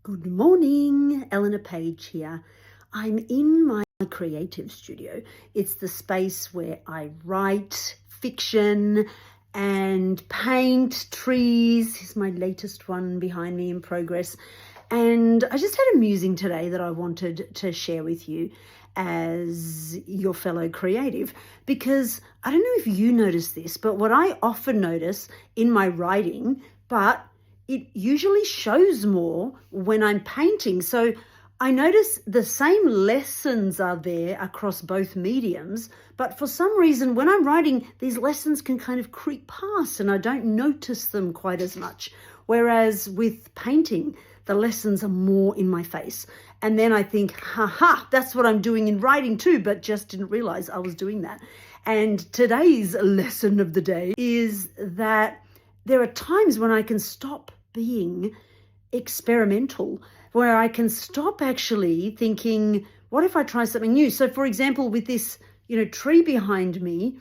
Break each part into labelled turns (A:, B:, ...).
A: Good morning, Elena Paige here. I'm in my creative studio. It's the space where I write fiction and paint trees. Here's my latest one behind me in progress. And I just had a musing today that I wanted to share with you as your fellow creative, because I don't know if you notice this, but what I often notice in my writing, but it usually shows more when I'm painting. So I notice the same lessons are there across both mediums, but for some reason when I'm writing, these lessons can kind of creep past and I don't notice them quite as much. Whereas with painting, the lessons are more in my face. And then I think, that's what I'm doing in writing too, but just didn't realize I was doing that. And today's lesson of the day is that there are times when I can stop being experimental, where I can stop actually thinking, what if I try something new? So for example, with this, tree behind me,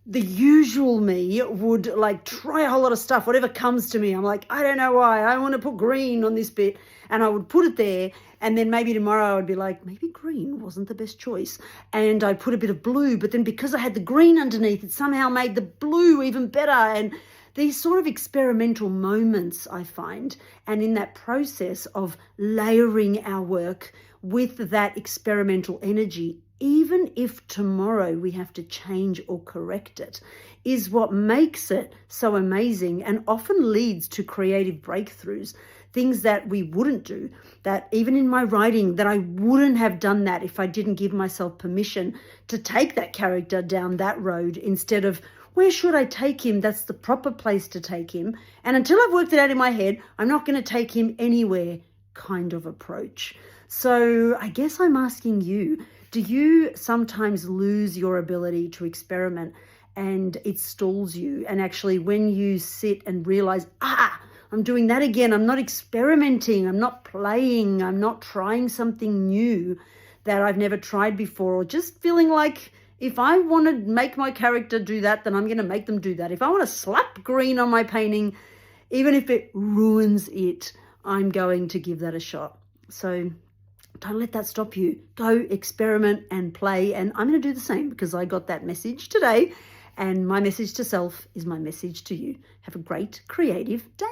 A: the usual me would like try a whole lot of stuff, whatever comes to me. I'm like, I don't know why, I want to put green on this bit. And I would put it there. And then maybe tomorrow I would be like, maybe green wasn't the best choice. And I put a bit of blue, but then because I had the green underneath, it somehow made the blue even better. And these sort of experimental moments I find, and in that process of layering our work with that experimental energy, even if tomorrow we have to change or correct it, is what makes it so amazing and often leads to creative breakthroughs. Things that we wouldn't do, that even in my writing, that I wouldn't have done that if I didn't give myself permission to take that character down that road instead of, where should I take him? That's the proper place to take him. And until I've worked it out in my head, I'm not going to take him anywhere kind of approach. So I guess I'm asking you, do you sometimes lose your ability to experiment and it stalls you? And actually when you sit and realize, I'm doing that again, I'm not experimenting, I'm not playing, I'm not trying something new that I've never tried before, or just feeling like, if I want to make my character do that, then I'm going to make them do that. If I want to slap green on my painting, even if it ruins it, I'm going to give that a shot. So don't let that stop you. Go experiment and play. And I'm going to do the same because I got that message today. And my message to self is my message to you. Have a great creative day.